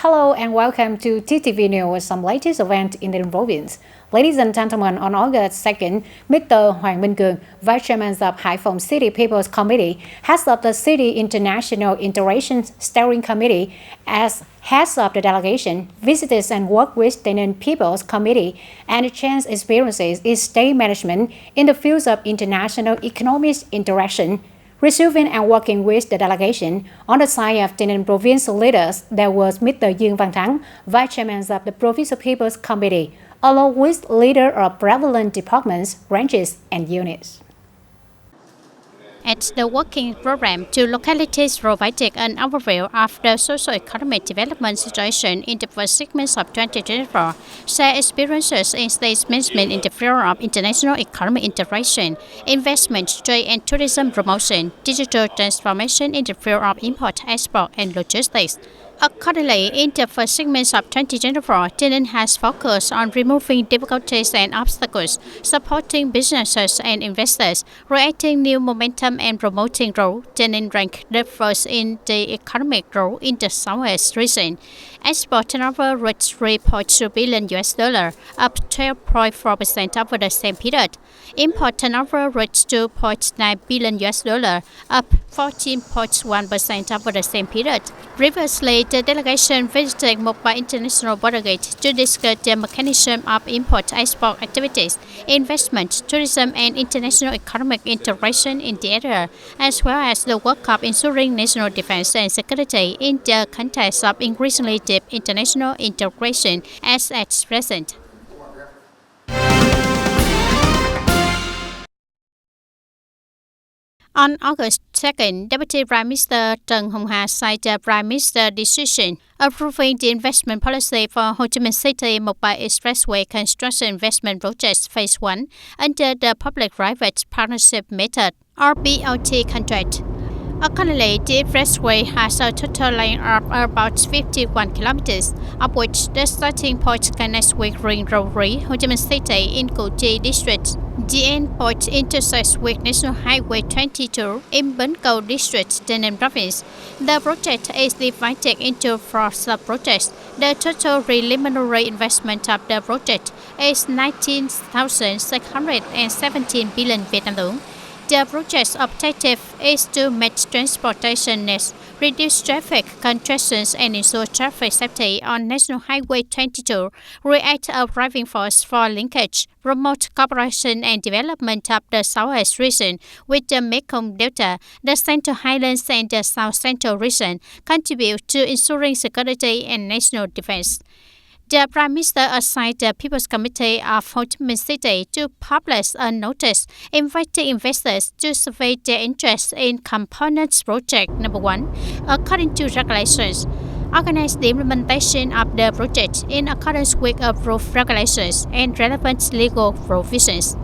Hello and welcome to TTV News, some latest event in the province. Ladies and gentlemen, on August 2nd, Mr. Hoàng Minh Cường, Vice Chairman of Hải Phòng City People's Committee, heads of the City International Integration Steering Committee, as heads of the delegation, visited and worked with TayNinhTV People's Committee and chance experiences in state management in the fields of international economic interaction. Receiving and working with the delegation, on the side of TayNinhTV provincial leaders, there was Mr. Dương Văn Thắng, Vice Chairman of the Provincial People's Committee, along with leaders of prevalent departments, branches, and units. At the working program, two localities provided an overview of the socio-economic development situation in the first 6 months of 2024, share experiences in state management in the field of international economic integration, investment, trade and tourism promotion, digital transformation in the field of import, export and logistics. Accordingly, in the first 6 months of 2024, TayNinhTV has focused on removing difficulties and obstacles, supporting businesses and investors, creating new momentum and promoting growth. TayNinhTV ranked the first in the economic growth in the Southwest region. Export turnover reached $3.2 billion, up 12.4% over the same period. Import turnover reached $2.9 billion, up 14.1% over the same period. Previously, the delegation visited Mumbai International Border Gate to discuss the mechanism of import-export activities, investment, tourism, and international economic integration in the area, as well as the work of ensuring national defense and security in the context of increasingly deep international integration as at present. On August 2nd, Deputy Prime Minister Trần Hồng Hà signed the Prime Minister's decision approving the investment policy for Ho Chi Minh City Mumbai Expressway Construction Investment Project Phase 1 under the Public-Private Partnership Method, or BOT contract. Accordingly, the expressway has a total length of about 51 kilometers, of which the starting point connects with Ring Road 3, Ho Chi Minh City in Củ Chi District. The end point intersects with National Highway 22 in Bến Cầu District, TayNinhTV Province. The project is divided into 4 sub-projects. The total preliminary investment of the project is 19,617 billion Vietnam dong. The project's objective is to meet transportation needs, reduce traffic congestions and ensure traffic safety on National Highway 22, create a driving force for linkage, promote cooperation and development of the Southwest region with the Mekong Delta, the Central Highlands and the South Central region, contribute to ensuring security and national defense. The Prime Minister assigned the People's Committee of Ho Chi Minh City to publish a notice inviting investors to survey their interest in Components Project Number 1 according to regulations. Organize the implementation of the project in accordance with approved regulations and relevant legal provisions.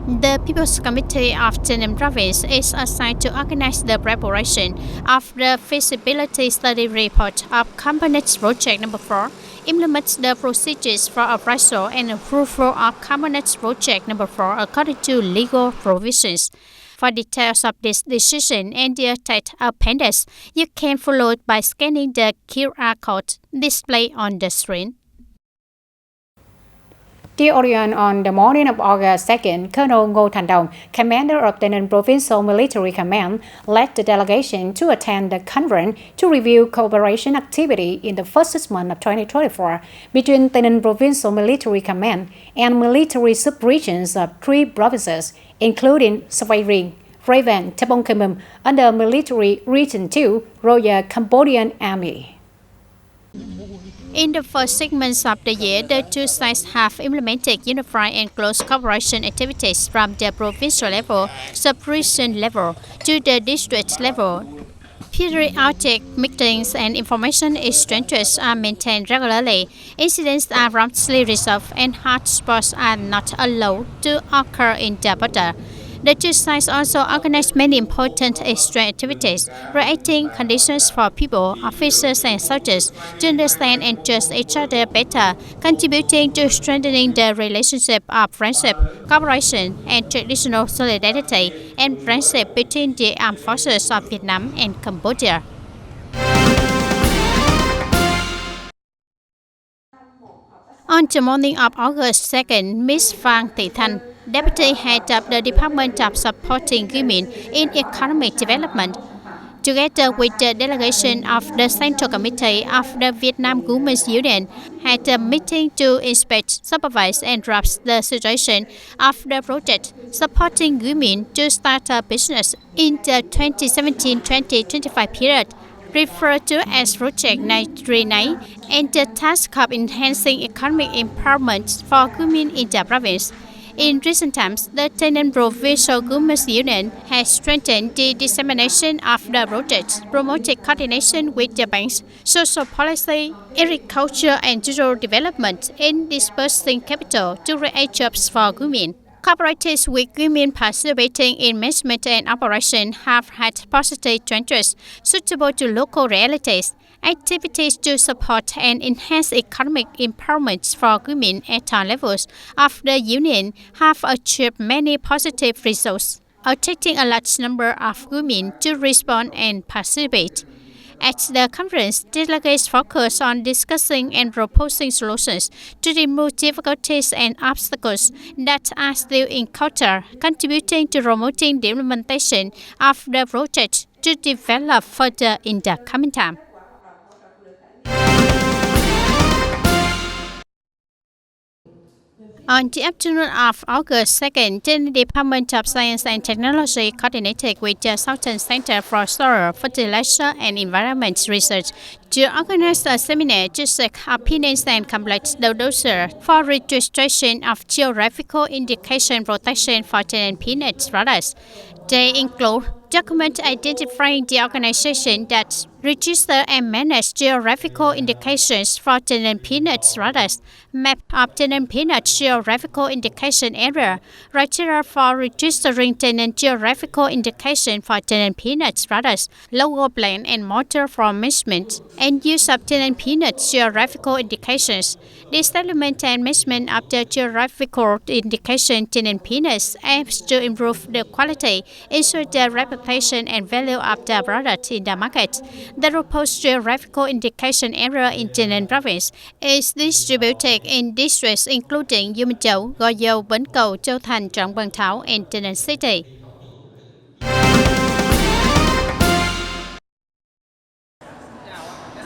The People's Committee of TayNinhTV Province is assigned to organize the preparation of the feasibility study report of Components Project Number 4, implements the procedures for appraisal and approval of Components Project Number 4 according to legal provisions. For details of this decision and the attached appendix, you can follow it by scanning the QR code displayed on the screen. The Orient on the morning of August 2nd, Colonel Ngô Thành Đồng, commander of the Provincial Military Command, led the delegation to attend the conference to review cooperation activity in the first 6 months of 2024 between the Provincial Military Command and military sub-regions of 3 provinces, including Svay Rieng, Raven, Tepong Khmer under Military Region 2, Royal Cambodian Army. In the first 6 months of the year, the two sides have implemented unified and close cooperation activities from the provincial level, sub-region level, to the district level. Periodic meetings and information exchanges are maintained regularly. Incidents are promptly resolved and hotspots are not allowed to occur in the border. The two sides also organize many important exchange activities, creating conditions for people, officers and soldiers to understand and trust each other better, contributing to strengthening the relationship of friendship, cooperation, and traditional solidarity and friendship between the armed forces of Vietnam and Cambodia. On the morning of August 2nd, Ms. Phan Thị Thanh, Deputy Head of the Department of Supporting Women in Economic Development, together with the delegation of the Central Committee of the Vietnam Women's Union, had a meeting to inspect, supervise, and grasp the situation of the project supporting women to start a business in the 2017-2025 period, referred to as Project 939, and the task of enhancing economic empowerment for women in the province. In recent times, the TayNinhTV Provincial Women's Union has strengthened the dissemination of the project, promoted coordination with the banks, social policy, agriculture, and rural development in dispersing capital to create jobs for women. Cooperatives with women participating in management and operation have had positive trends suitable to local realities. Activities to support and enhance economic empowerment for women at all levels of the Union have achieved many positive results, attracting a large number of women to respond and participate. At the conference, delegates focused on discussing and proposing solutions to remove difficulties and obstacles that are still encountered, contributing to promoting the implementation of the project to develop further in the coming time. On the afternoon of August 2nd, the Department of Science and Technology coordinated with the Southern Center for Soil, Fertilizer and Environment Research to organize a seminar to seek opinions and complete the dossier for registration of geographical indication protection for TayNinhTV peanut products. They include documents identifying the organization that register and manage geographical indications for TayNinhTV peanut products, map of TayNinhTV peanut geographical indication area, criteria for registering TayNinhTV geographical indication for TayNinhTV peanut products, logo plan and model for measurement, and use of TayNinhTV peanut geographical indications. The establishment and measurement of the geographical indication TayNinhTV peanuts aims to improve the quality, ensure the reputation and value of the product in the market. The proposed geographical indication area in TayNinhTV province is distributed in districts including U Minh Châu, Gò Dầu, Bến Cầu, Châu Thành, Trảng Bàng Thảo, and TayNinhTV City.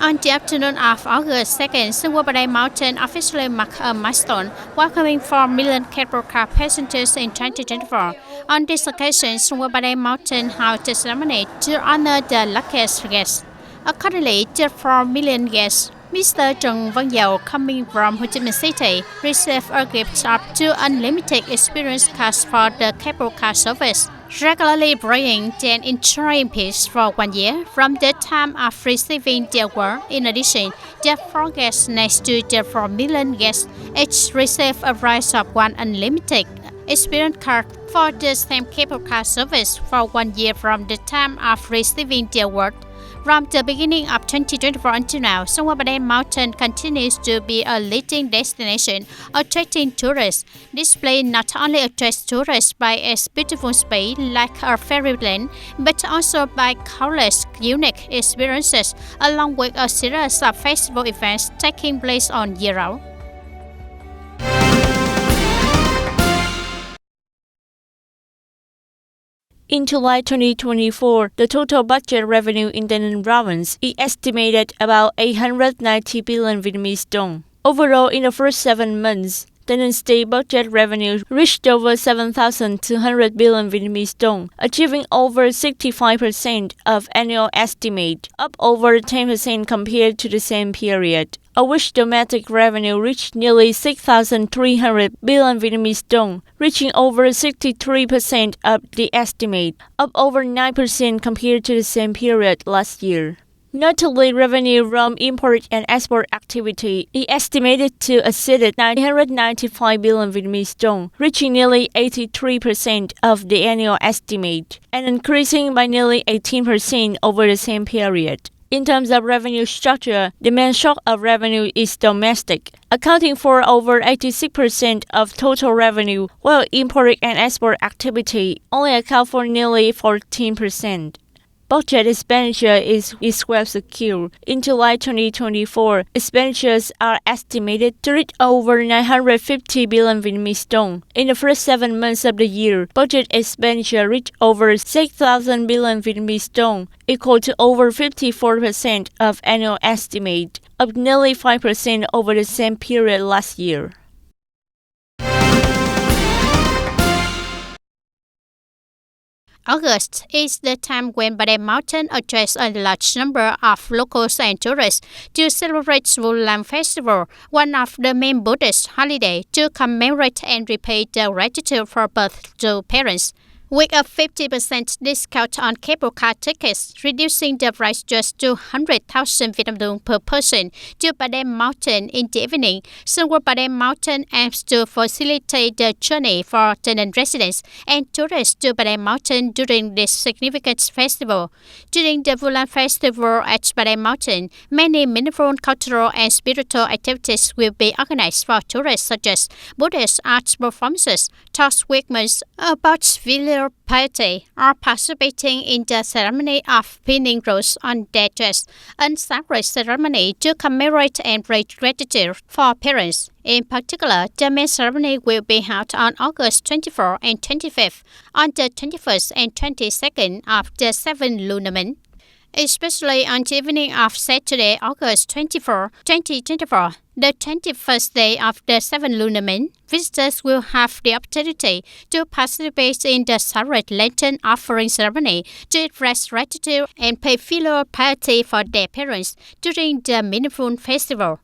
On the afternoon of August 2nd, Sungwa Padai Mountain officially marked a milestone, welcoming 4 million cable car passengers in 2024. On this occasion, Sungwa Padai Mountain held a ceremony to honor the luckiest guests. Accordingly, the 4 million guests, Mr. Trần Văn Dầu, coming from Ho Chi Minh City, received a gift of 2 unlimited experience cards for the cable car service, regularly bringing and enjoying peace for 1 year from the time of receiving the award. In addition, the 4 guests next to the 4 million guests each receive a price of 1 unlimited experience card for the same cable car service for 1 year from the time of receiving the award. From the beginning of 2024 until now, Sungwa Padai Mountain continues to be a leading destination, attracting tourists. This place not only attracts tourists by its beautiful space like a fairyland, but also by countless unique experiences, along with a series of festival events taking place on year-round. In July 2024, the total budget revenue in TayNinhTV province is estimated about 890 billion Vietnamese dong. Overall, in the first 7 months, TayNinhTV state budget revenue reached over 7,200 billion Vietnamese dong, achieving over 65% of annual estimate, up over 10% compared to the same period, of which domestic revenue reached nearly 6,300 billion Vietnamese dong, reaching over 63% of the estimate, up over 9% compared to the same period last year. Notably, revenue from import and export activity is estimated to exceed 995 billion Vietnamese dong, reaching nearly 83% of the annual estimate, and increasing by nearly 18% over the same period. In terms of revenue structure, the main source of revenue is domestic, accounting for over 86% of total revenue, while import and export activity only account for nearly 14%. budget expenditure is well secure. In July 2024, expenditures are estimated to reach over 950 billion Vietnamese dong. In the first 7 months of the year, budget expenditure reached over 6,000 billion Vietnamese dong, equal to over 54% of annual estimate, up nearly 5% over the same period last year. August is the time when Bà Đen Mountain attracts a large number of locals and tourists to celebrate Vu Lam Festival, one of the main Buddhist holidays to commemorate and repay the gratitude for birth to parents. With a 50% discount on cable car tickets, reducing the price just to 100,000 Vietnam dong per person to Bà Đen Mountain in the evening, Sun Bà Đen Mountain aims to facilitate the journey for tenant residents and tourists to Bà Đen Mountain during this significant festival. During the Vu Lam Festival at Bà Đen Mountain, many meaningful cultural and spiritual activities will be organized for tourists, such as Buddhist art performances, talks with monks about filial piety, or participating in the ceremony of pinning rose on their dress, a sacred ceremony to commemorate and pray gratitude for parents. In particular, the main ceremony will be held on August 24 and 25th, on the 21st and 22nd of the 7th lunar month. Especially on the evening of Saturday, August 24, 2024, the 21st day of the 7th lunar month, visitors will have the opportunity to participate in the sacred lantern offering ceremony to express gratitude and pay filial piety for their parents during the meaningful festival.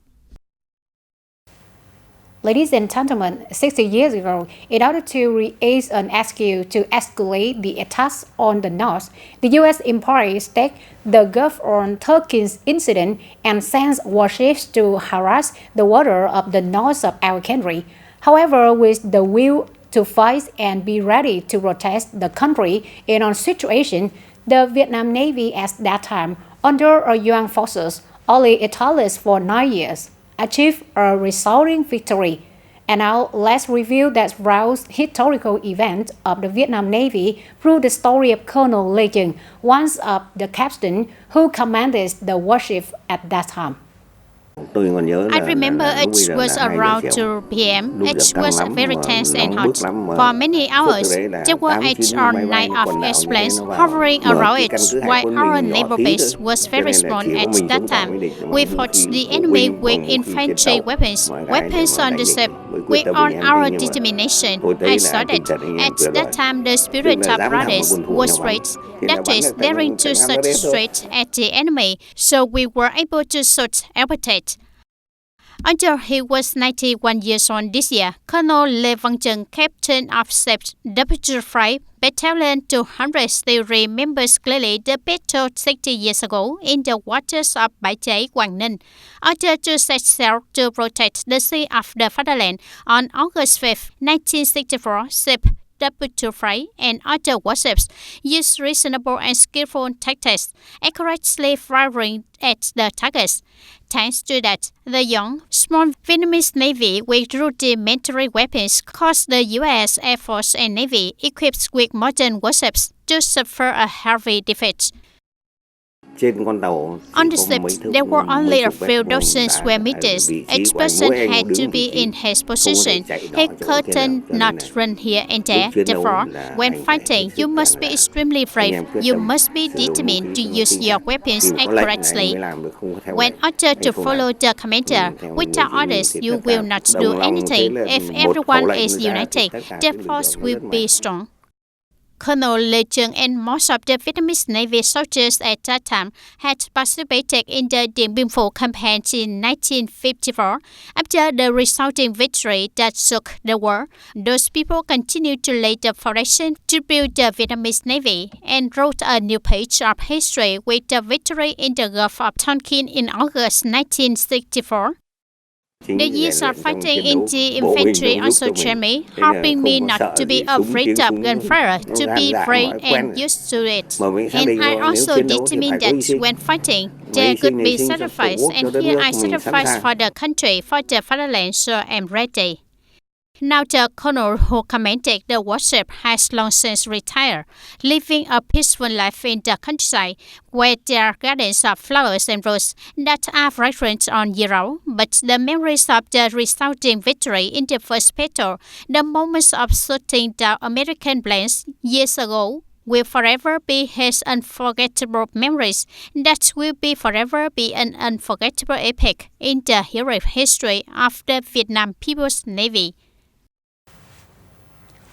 Ladies and gentlemen, 60 years ago, in order to raise an excuse to escalate the attacks on the North, the U.S. Empire staked the Gulf on Turkey's incident and sent warships to harass the water of the north of our country. However, with the will to fight and be ready to protect the country in a situation, the Vietnam Navy at that time, under UN forces, only established for 9 years, achieved a resounding victory. And now let's review that roused historical event of the Vietnam Navy through the story of Colonel Lê Chừng, one of the captains who commanded the warship at that time. I remember it was around 2 p.m. It was very tense and hot. For many hours, there were 8 or 9 of airplanes hovering around it, while our naval base was very small at that time. We fought the enemy with infantry weapons on the ship. With all our determination, I saw that at that time the spirit of brothers was great. That is, daring to shoot straight at the enemy, so we were able to shoot everything. Until he was 91 years old this year, Colonel Lê Văn Chừng, captain of Ship W. Freight Battalion 200, still remembers clearly the battle 60 years ago in the waters of Bãi Cháy, Quảng Ninh. After to set sail to protect the sea of the fatherland on August 5, 1964, Ship W. Freight and other warships used reasonable and skillful tactics, accurately firing at the targets. Thanks to that, the young, small Vietnamese Navy with rudimentary weapons caused the U.S. Air Force and Navy, equipped with modern warships, to suffer a heavy defeat. On the ship, there were only a few dozen square meters. Each person had to be in his position. He could not run here and there. Therefore, when fighting, you must be extremely brave. You must be determined to use your weapons accurately. When ordered to follow the commander, without orders, you will not do anything. If everyone is united, the force will be strong. Colonel Lê Chừng and most of the Vietnamese Navy soldiers at that time had participated in the Điện Biên Phủ campaign in 1954. After the resulting victory that shook the world, those people continued to lay the foundation to build the Vietnamese Navy and wrote a new page of history with the victory in the Gulf of Tonkin in August 1964. The years of fighting in the infantry also trained me, helping me not to be afraid of gunfire, to be brave and used to it. And I also determined that when fighting, there could be sacrifice, and here I sacrifice for the country, for the fatherland, so I'm ready. Now the colonel who commanded the warship has long since retired, living a peaceful life in the countryside where there are gardens of flowers and roses that are fragrant all year round. But the memories of the resounding victory in the first battle, the moments of shooting the American planes years ago, will forever be his unforgettable memories. That will be forever be an unforgettable epic in the heroic history of the Vietnam People's Navy.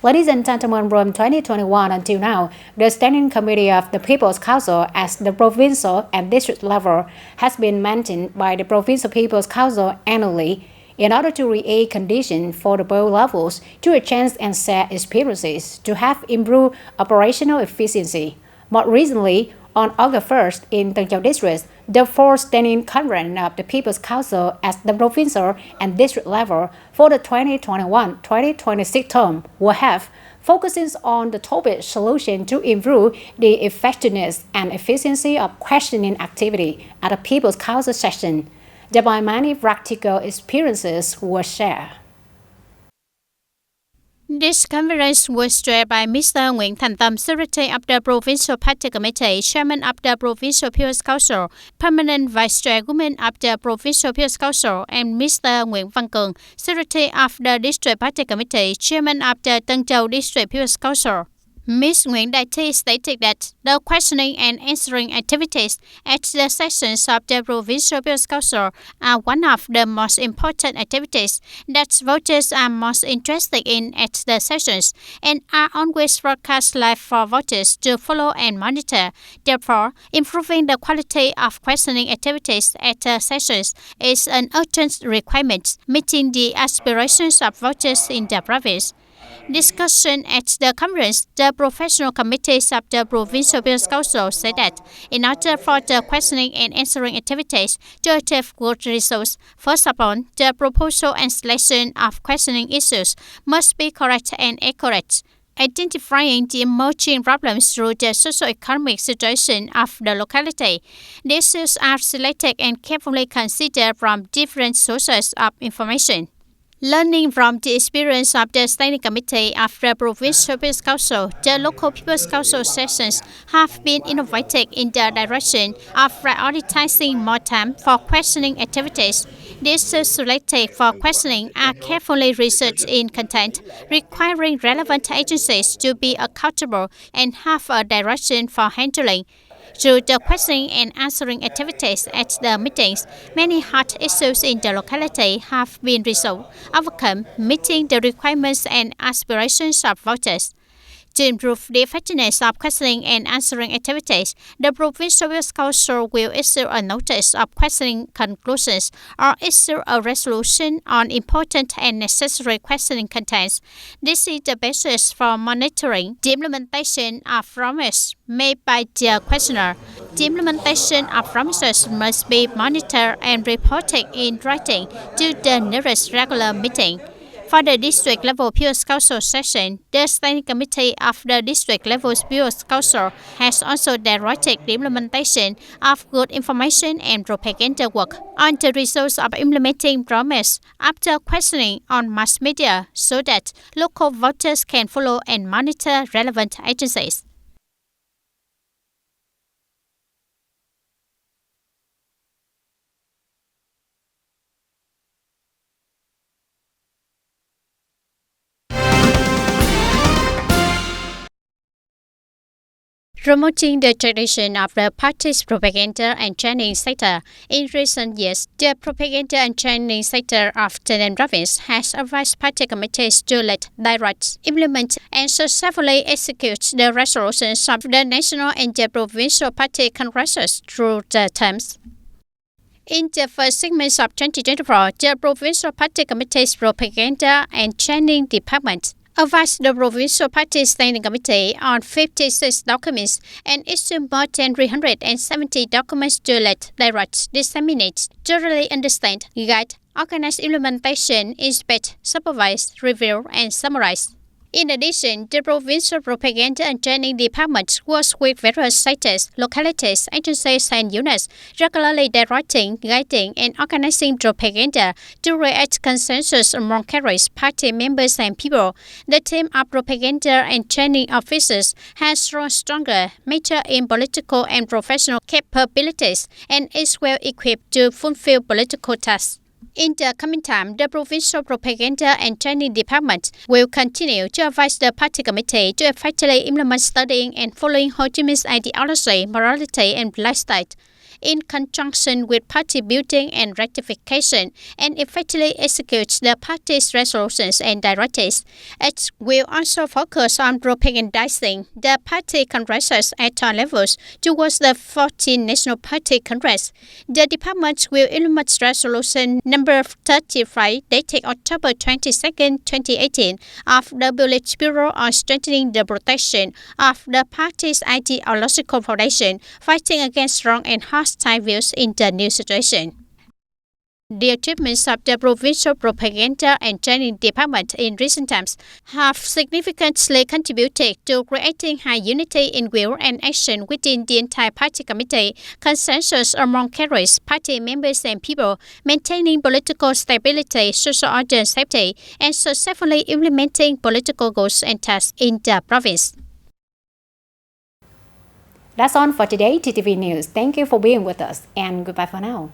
Ladies and gentlemen, from 2021 until now, the Standing Committee of the People's Council at the provincial and district level has been maintained by the Provincial People's Council annually in order to create conditions for the both levels to exchange and share experiences to have improved operational efficiency. More recently, on August 1st in Tân Châu District, the fourth standing conference of the People's Council at the provincial and district level for the 2021-2026 term will have focusing on the topic solution to improve the effectiveness and efficiency of questioning activity at the People's Council session. Thereby many practical experiences were shared. This conference was chaired by Mr. Nguyễn Thành Tâm, Secretary of the Provincial Party Committee, Chairman of the Provincial People's Council, Permanent Vice Chairwoman of the Provincial People's Council, and Mr. Nguyễn Văn Cường, Secretary of the District Party Committee, Chairman of the Tân Châu District People's Council. Ms. Nguyễn Đại Thi stated that the questioning and answering activities at the sessions of the Provincial People's Council are one of the most important activities that voters are most interested in at the sessions and are always broadcast live for voters to follow and monitor. Therefore, improving the quality of questioning activities at the sessions is an urgent requirement, meeting the aspirations of voters in the province. Discussion at the conference, the professional committees of the Provincial People's Council said that in order for the questioning and answering activities to achieve good results, first of all, the proposal and selection of questioning issues must be correct and accurate. Identifying the emerging problems through the socio-economic situation of the locality. The issues are selected and carefully considered from different sources of information. Learning from the experience of the Standing Committee of the Provincial People's Council, the local People's Council sessions have been innovated in the direction of prioritizing more time for questioning activities. The issues selected for questioning are carefully researched in content, requiring relevant agencies to be accountable and have a direction for handling. Through the questioning and answering activities at the meetings, many hot issues in the locality have been resolved, overcome, meeting the requirements and aspirations of voters. To improve the effectiveness of questioning and answering activities, the Provincial People's Council will issue a notice of questioning conclusions or issue a resolution on important and necessary questioning contents. This is the basis for monitoring the implementation of promises made by the questioner. The implementation of promises must be monitored and reported in writing to the nearest regular meeting. For the district level People's Council session, the Standing Committee of the district level People's Council has also directed the implementation of good information and propaganda work on the results of implementing promise after questioning on mass media so that local voters can follow and monitor relevant agencies. Promoting the tradition of the party's propaganda and training sector. In recent years, the propaganda and training sector of Tây Ninh province has advised party committees to let direct, implement, and successfully execute the resolutions of the national and the provincial party congresses through the terms. In the first 6 months of 2024, the Provincial Party Committee's Propaganda and Training Department advised the Provincial Party Standing Committee on 56 documents and issued more than 370 documents to let, direct, disseminate, thoroughly understand, guide, organize implementation, inspect, supervise, review, and summarize. In addition, the provincial propaganda and training department works with various states, localities, agencies, and units, regularly directing, guiding, and organizing propaganda to create consensus among carriers, party members, and people. The team of propaganda and training officers has grown stronger, mature in political and professional capabilities, and is well equipped to fulfill political tasks. In the coming time, the Provincial Propaganda and Training Department will continue to advise the Party Committee to effectively implement studying and following Ho Chi Minh's ideology, morality, and lifestyle in conjunction with party building and rectification, and effectively execute the party's resolutions and directives. It will also focus on propagandizing the party congresses at all levels towards the 14th National Party Congress. The department will implement resolution number 35 dated October 22, 2018 of the Politburo on strengthening the protection of the party's ideological foundation, fighting against wrong and hostile views in the new situation. The achievements of the Provincial Propaganda and Training Department in recent times have significantly contributed to creating high unity in will and action within the entire party committee, consensus among carriers, party members, and people, maintaining political stability, social order and safety, and successfully implementing political goals and tasks in the province. That's all for today, TTV News. Thank you for being with us, and goodbye for now.